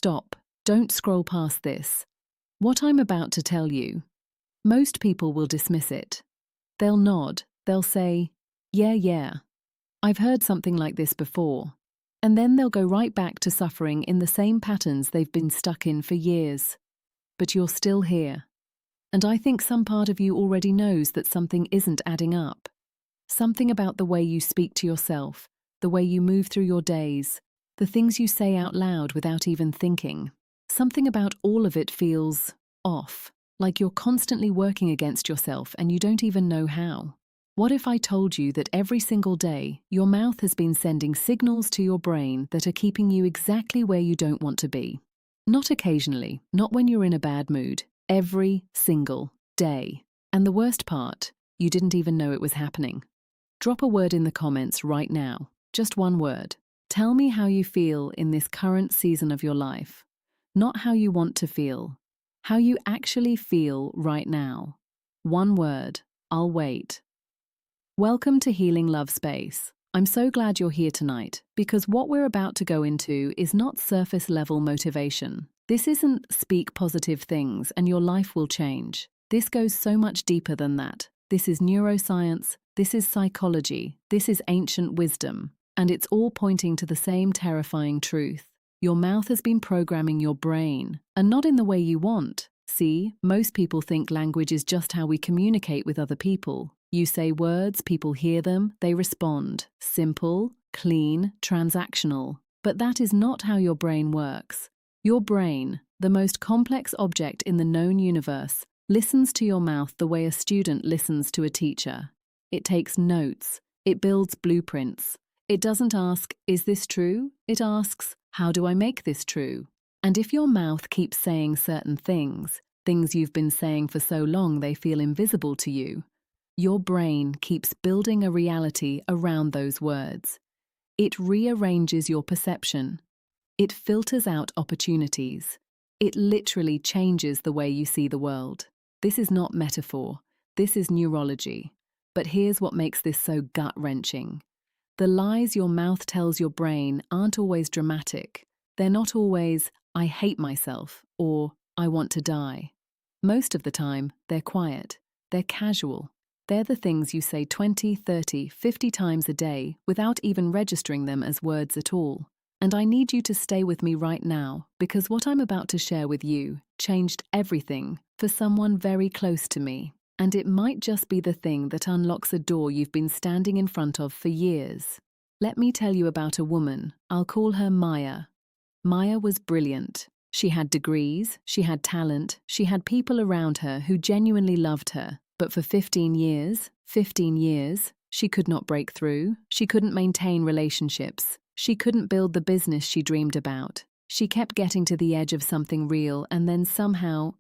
Stop. Don't scroll past this. What I'm about to tell you, most people will dismiss it. They'll nod. They'll say, yeah, I've heard something like this before. And then they'll go right back to suffering in the same patterns they've been stuck in for years. But you're still here. And I think some part of you already knows that something isn't adding up. Something about the way you speak to yourself, the way you move through your days, the things you say out loud without even thinking. Something about all of it feels off, like you're constantly working against yourself and you don't even know how. What if I told you that every single day your mouth has been sending signals to your brain that are keeping you exactly where you don't want to be? Not occasionally, not when you're in a bad mood, every single day. And the worst part, you didn't even know it was happening. Drop a word in the comments right now, just one word. Tell me how you feel in this current season of your life. Not how you want to feel, how you actually feel right now. One word, I'll wait. Welcome to Healing Love Space. I'm so glad you're here tonight, because what we're about to go into is not surface-level motivation. This isn't speak positive things and your life will change. This goes so much deeper than that. This is neuroscience, this is psychology, this is ancient wisdom, and it's all pointing to the same terrifying truth. Your mouth has been programming your brain, and not in the way you want. See, most people think language is just how we communicate with other people. You say words, people hear them, they respond. Simple, clean, transactional. But that is not how your brain works. Your brain, the most complex object in the known universe, listens to your mouth the way a student listens to a teacher. It takes notes. It builds blueprints. It doesn't ask, is this true? It asks, how do I make this true? And if your mouth keeps saying certain things you've been saying for so long they feel invisible to you, your brain keeps building a reality around those words. It rearranges your perception. It filters out opportunities. It literally changes the way you see the world. This is not metaphor. This is neurology. But here's what makes this so gut-wrenching. The lies your mouth tells your brain aren't always dramatic. They're not always, I hate myself, or I want to die. Most of the time, they're quiet. They're casual. They're the things you say 20, 30, 50 times a day without even registering them as words at all. And I need you to stay with me right now, because what I'm about to share with you changed everything for someone very close to me. And it might just be the thing that unlocks a door you've been standing in front of for years. Let me tell you about a woman. I'll call her Maya. Maya was brilliant. She had degrees, she had talent, she had people around her who genuinely loved her. But for 15 years, she could not break through. She couldn't maintain relationships. She couldn't build the business she dreamed about. She kept getting to the edge of something real and then somehow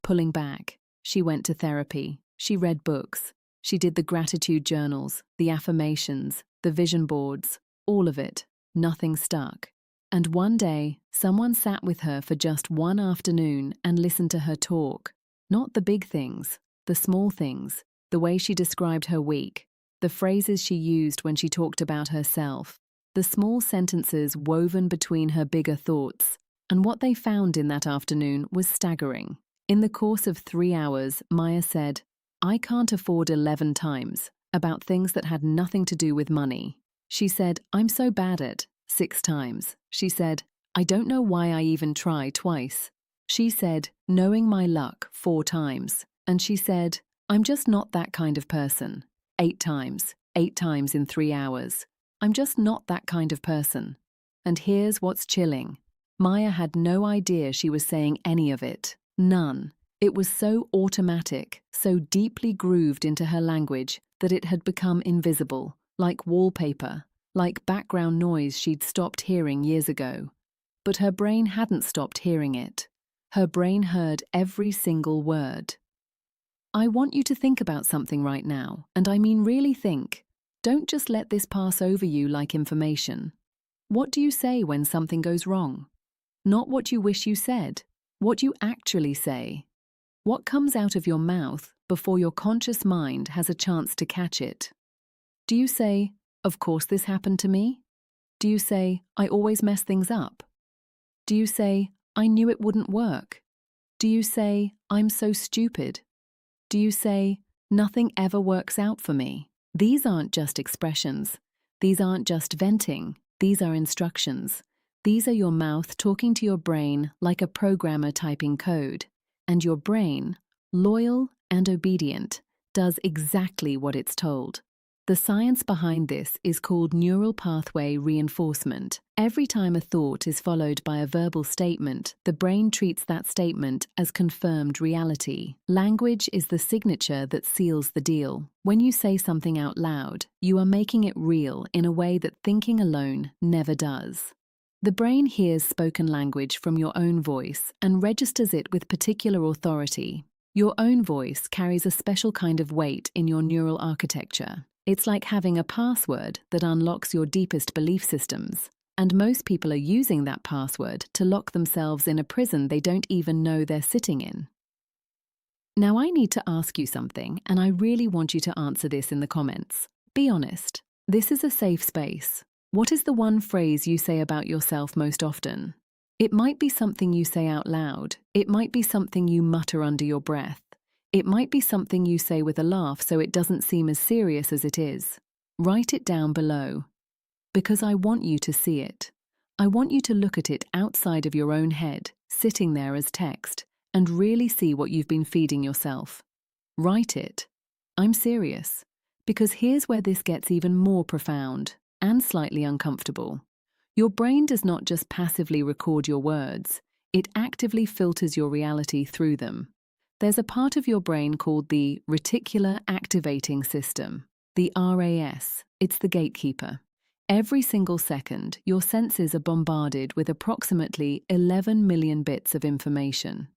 pulling back. She went to therapy. She read books. She did the gratitude journals, the affirmations, the vision boards, all of it. Nothing stuck. And one day, someone sat with her for just one afternoon and listened to her talk. Not the big things, the small things, the way she described her week, the phrases she used when she talked about herself, the small sentences woven between her bigger thoughts. And what they found in that afternoon was staggering. In the course of 3 hours, Maya said, I can't afford 11 times, about things that had nothing to do with money. She said, I'm so bad at 6 times. She said, I don't know why I even try twice. She said, knowing my luck 4 times. And she said, I'm just not that kind of person. 8 times in 3 hours. I'm just not that kind of person. And here's what's chilling. Maya had no idea she was saying any of it. None. It was so automatic, so deeply grooved into her language that it had become invisible, like wallpaper, like background noise she'd stopped hearing years ago. But her brain hadn't stopped hearing it. Her brain heard every single word. I want you to think about something right now, and I mean really think. Don't just let this pass over you like information. What do you say when something goes wrong? Not what you wish you said, what you actually say. What comes out of your mouth before your conscious mind has a chance to catch it? Do you say, of course this happened to me? Do you say, I always mess things up? Do you say, I knew it wouldn't work? Do you say, I'm so stupid? Do you say, nothing ever works out for me? These aren't just expressions. These aren't just venting. These are instructions. These are your mouth talking to your brain like a programmer typing code. And your brain, loyal and obedient, does exactly what it's told. The science behind this is called neural pathway reinforcement. Every time a thought is followed by a verbal statement, the brain treats that statement as confirmed reality. Language is the signature that seals the deal. When you say something out loud, you are making it real in a way that thinking alone never does. The brain hears spoken language from your own voice and registers it with particular authority. Your own voice carries a special kind of weight in your neural architecture. It's like having a password that unlocks your deepest belief systems. And most people are using that password to lock themselves in a prison they don't even know they're sitting in. Now I need to ask you something, and I really want you to answer this in the comments. Be honest. This is a safe space. What is the one phrase you say about yourself most often? It might be something you say out loud. It might be something you mutter under your breath. It might be something you say with a laugh so it doesn't seem as serious as it is. Write it down below. Because I want you to see it. I want you to look at it outside of your own head, sitting there as text, and really see what you've been feeding yourself. Write it. I'm serious. Because here's where this gets even more profound and slightly uncomfortable. Your brain does not just passively record your words, it actively filters your reality through them. There's a part of your brain called the reticular activating system, the RAS. It's the gatekeeper. Every single second, your senses are bombarded with approximately 11 million bits of information.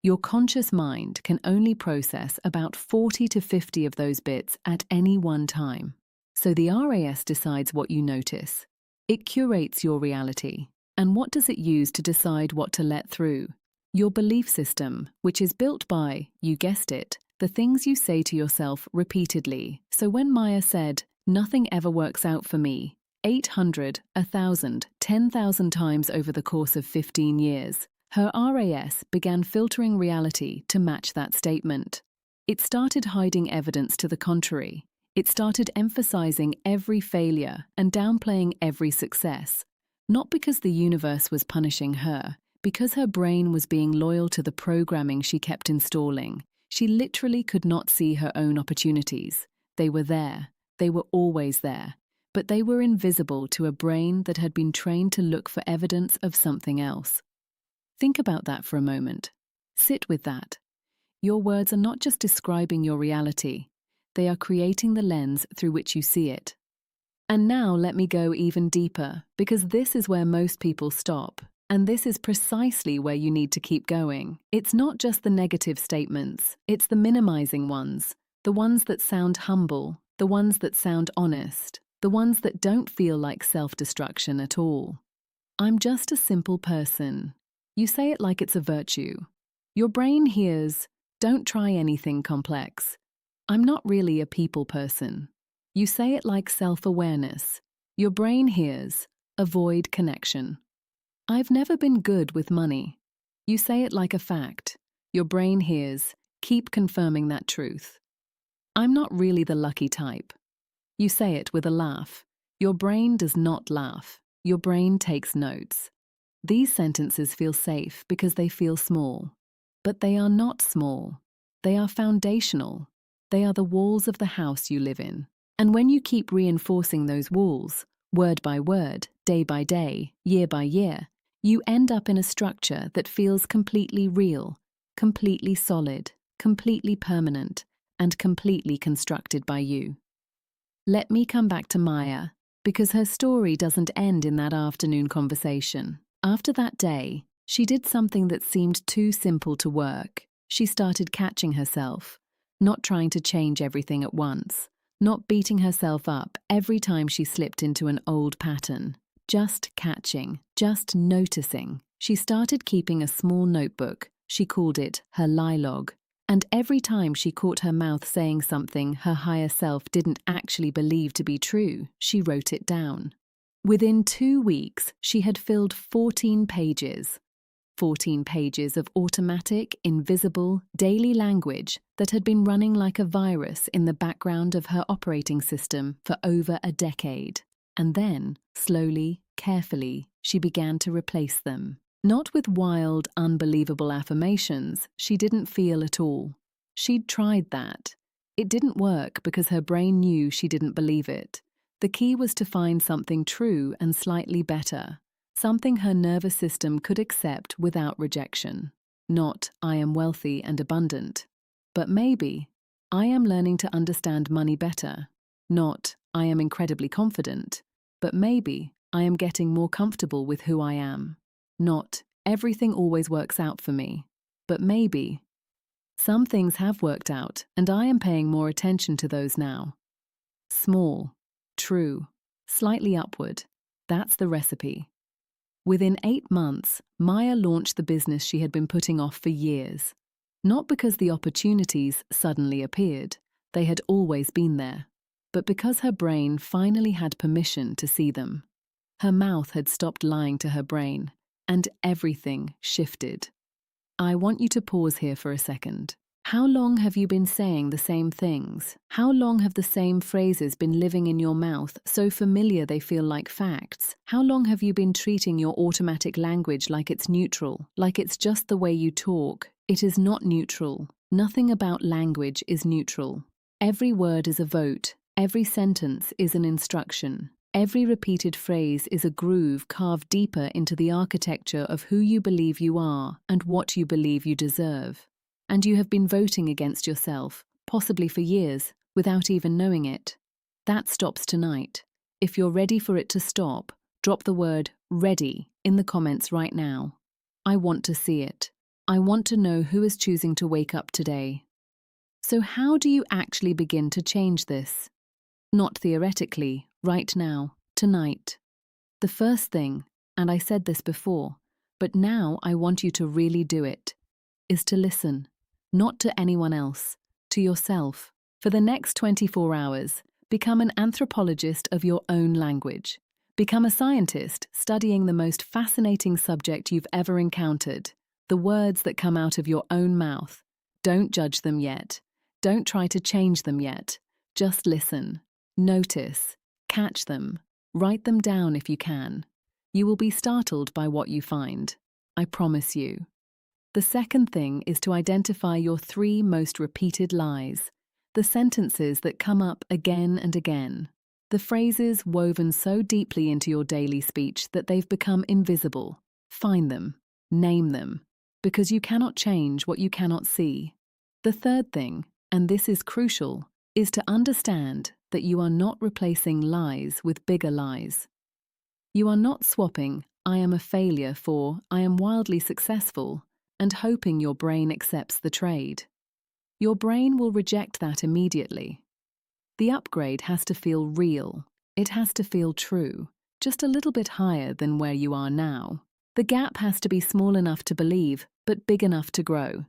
Your conscious mind can only process about 40 to 50 of those bits at any one time. So the RAS decides what you notice. It curates your reality. And what does it use to decide what to let through? Your belief system, which is built by, you guessed it, the things you say to yourself repeatedly. So when Maya said, nothing ever works out for me, 800, 1,000, 10,000 times over the course of 15 years, her RAS began filtering reality to match that statement. It started hiding evidence to the contrary. It started emphasizing every failure and downplaying every success. Not because the universe was punishing her, because her brain was being loyal to the programming she kept installing. She literally could not see her own opportunities. They were there. They were always there. But they were invisible to a brain that had been trained to look for evidence of something else. Think about that for a moment. Sit with that. Your words are not just describing your reality. They are creating the lens through which you see it. And now let me go even deeper, because this is where most people stop. And this is precisely where you need to keep going. It's not just the negative statements, it's the minimizing ones, the ones that sound humble, the ones that sound honest, the ones that don't feel like self-destruction at all. I'm just a simple person. You say it like it's a virtue. Your brain hears, don't try anything complex. I'm not really a people person. You say it like self-awareness. Your brain hears, avoid connection. I've never been good with money. You say it like a fact. Your brain hears, keep confirming that truth. I'm not really the lucky type. You say it with a laugh. Your brain does not laugh. Your brain takes notes. These sentences feel safe because they feel small. But they are not small. They are foundational. They are the walls of the house you live in. And when you keep reinforcing those walls, word by word, day by day, year by year, you end up in a structure that feels completely real, completely solid, completely permanent, and completely constructed by you. Let me come back to Maya, because her story doesn't end in that afternoon conversation. After that day, she did something that seemed too simple to work. She started catching herself, not trying to change everything at once, not beating herself up every time she slipped into an old pattern. Just catching, just noticing. She started keeping a small notebook. She called it her lie log. And every time she caught her mouth saying something her higher self didn't actually believe to be true, she wrote it down. Within 2 weeks, she had filled 14 pages. 14 pages of automatic, invisible, daily language that had been running like a virus in the background of her operating system for over a decade. And then, slowly, carefully, she began to replace them. Not with wild, unbelievable affirmations she didn't feel at all. She'd tried that. It didn't work because her brain knew she didn't believe it. The key was to find something true and slightly better, something her nervous system could accept without rejection. Not, I am wealthy and abundant, but maybe, I am learning to understand money better. Not, I am incredibly confident, but maybe, I am getting more comfortable with who I am. Not, everything always works out for me, but maybe, some things have worked out and I am paying more attention to those now. Small, true, slightly upward, that's the recipe. Within 8 months, Maya launched the business she had been putting off for years. Not because the opportunities suddenly appeared, they had always been there, but because her brain finally had permission to see them. Her mouth had stopped lying to her brain, and everything shifted. I want you to pause here for a second. How long have you been saying the same things? How long have the same phrases been living in your mouth, so familiar they feel like facts? How long have you been treating your automatic language like it's neutral, like it's just the way you talk? It is not neutral. Nothing about language is neutral. Every word is a vote. Every sentence is an instruction. Every repeated phrase is a groove carved deeper into the architecture of who you believe you are and what you believe you deserve. And you have been voting against yourself, possibly for years, without even knowing it. That stops tonight. If you're ready for it to stop, drop the word ready in the comments right now. I want to see it. I want to know who is choosing to wake up today. So how do you actually begin to change this? Not theoretically, right now, tonight. The first thing, and I said this before, but now I want you to really do it, is to listen. Not to anyone else, to yourself. For the next 24 hours, become an anthropologist of your own language. Become a scientist studying the most fascinating subject you've ever encountered, the words that come out of your own mouth. Don't judge them yet. Don't try to change them yet. Just listen. Notice. Catch them. Write them down if you can. You will be startled by what you find. I promise you. The second thing is to identify your 3 most repeated lies, the sentences that come up again and again, the phrases woven so deeply into your daily speech that they've become invisible. Find them, name them, because you cannot change what you cannot see. The third thing, and this is crucial, is to understand that you are not replacing lies with bigger lies. You are not swapping "I am a failure" for "I am wildly successful" and hoping your brain accepts the trade. Your brain will reject that immediately. The upgrade has to feel real. It has to feel true, just a little bit higher than where you are now. The gap has to be small enough to believe, but big enough to grow.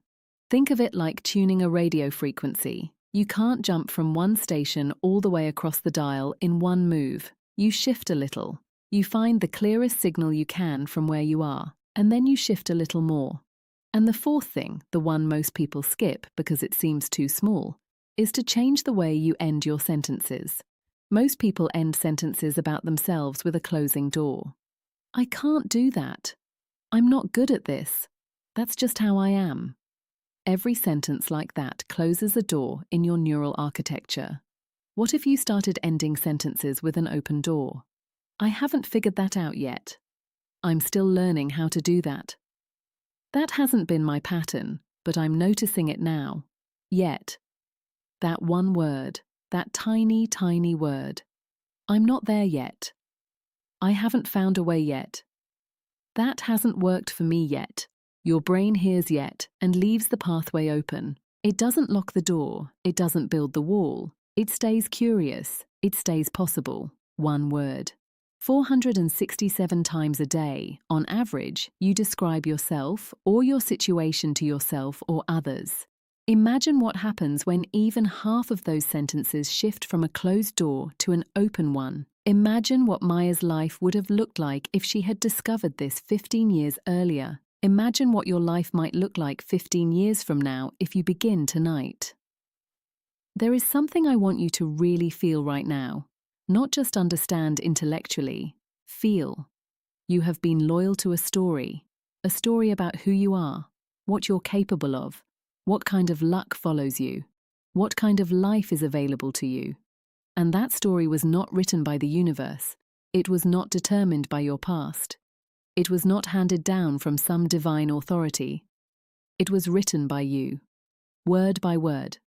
Think of it like tuning a radio frequency. You can't jump from one station all the way across the dial in one move. You shift a little. You find the clearest signal you can from where you are, and then you shift a little more. And the fourth thing, the one most people skip because it seems too small, is to change the way you end your sentences. Most people end sentences about themselves with a closing door. I can't do that. I'm not good at this. That's just how I am. Every sentence like that closes a door in your neural architecture. What if you started ending sentences with an open door? I haven't figured that out yet. I'm still learning how to do that. That hasn't been my pattern, but I'm noticing it now. Yet. That one word, that tiny, tiny word. I'm not there yet. I haven't found a way yet. That hasn't worked for me yet. Your brain hears yet and leaves the pathway open. It doesn't lock the door. It doesn't build the wall. It stays curious. It stays possible. One word. 467 times a day, on average, you describe yourself or your situation to yourself or others. Imagine what happens when even half of those sentences shift from a closed door to an open one. Imagine what Maya's life would have looked like if she had discovered this 15 years earlier. Imagine what your life might look like 15 years from now if you begin tonight. There is something I want you to really feel right now. Not just understand intellectually, feel. You have been loyal to a story about who you are, what you're capable of, what kind of luck follows you, what kind of life is available to you. And that story was not written by the universe. It was not determined by your past. It was not handed down from some divine authority. It was written by you, word by word,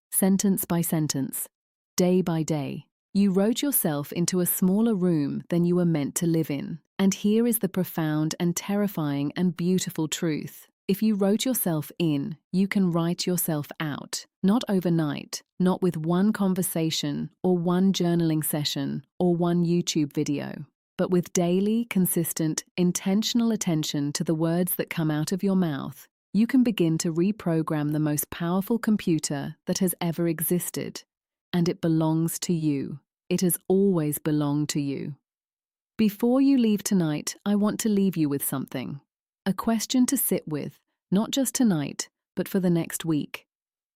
sentence by sentence, day by day. You wrote yourself into a smaller room than you were meant to live in. And here is the profound and terrifying and beautiful truth. If you wrote yourself in, you can write yourself out. Not overnight, not with one conversation or one journaling session or one YouTube video, but with daily, consistent, intentional attention to the words that come out of your mouth. You can begin to reprogram the most powerful computer that has ever existed. And it belongs to you. It has always belonged to you. Before you leave tonight, I want to leave you with something. A question to sit with, not just tonight, but for the next week.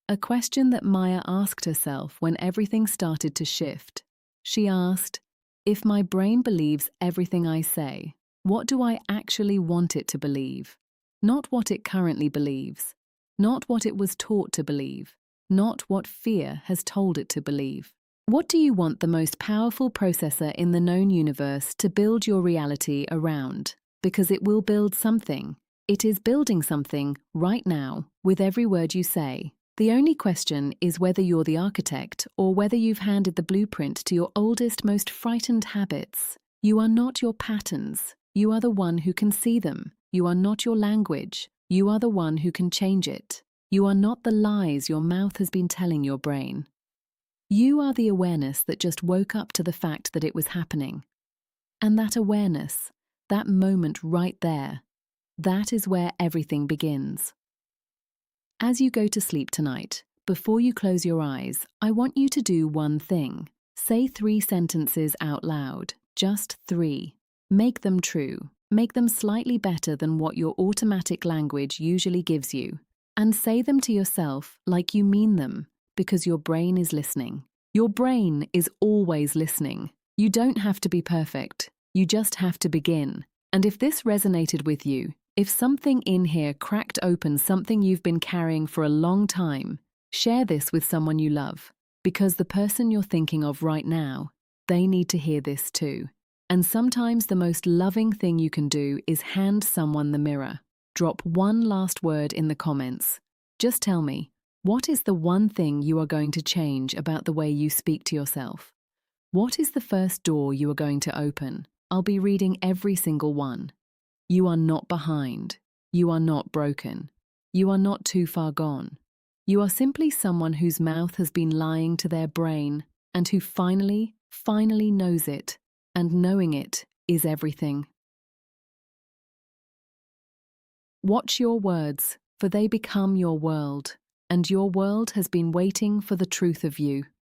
A question that Maya asked herself when everything started to shift. She asked, if my brain believes everything I say, what do I actually want it to believe? Not what it currently believes, not what it was taught to believe, not what fear has told it to believe. What do you want the most powerful processor in the known universe to build your reality around? Because it will build something. It is building something right now with every word you say. The only question is whether you're the architect or whether you've handed the blueprint to your oldest, most frightened habits. You are not your patterns. You are the one who can see them. You are not your language. You are the one who can change it. You are not the lies your mouth has been telling your brain. You are the awareness that just woke up to the fact that it was happening. And that awareness, that moment right there, that is where everything begins. As you go to sleep tonight, before you close your eyes, I want you to do one thing. Say 3 sentences out loud, just 3. Make them true. Make them slightly better than what your automatic language usually gives you. And say them to yourself like you mean them, because your brain is listening. Your brain is always listening. You don't have to be perfect. You just have to begin. And if this resonated with you, if something in here cracked open something you've been carrying for a long time, share this with someone you love. Because the person you're thinking of right now, they need to hear this too. And sometimes the most loving thing you can do is hand someone the mirror. Drop one last word in the comments. Just tell me, what is the one thing you are going to change about the way you speak to yourself? What is the first door you are going to open? I'll be reading every single one. You are not behind. You are not broken. You are not too far gone. You are simply someone whose mouth has been lying to their brain and who finally knows it, and knowing it is everything. Watch your words, for they become your world, and your world has been waiting for the truth of you.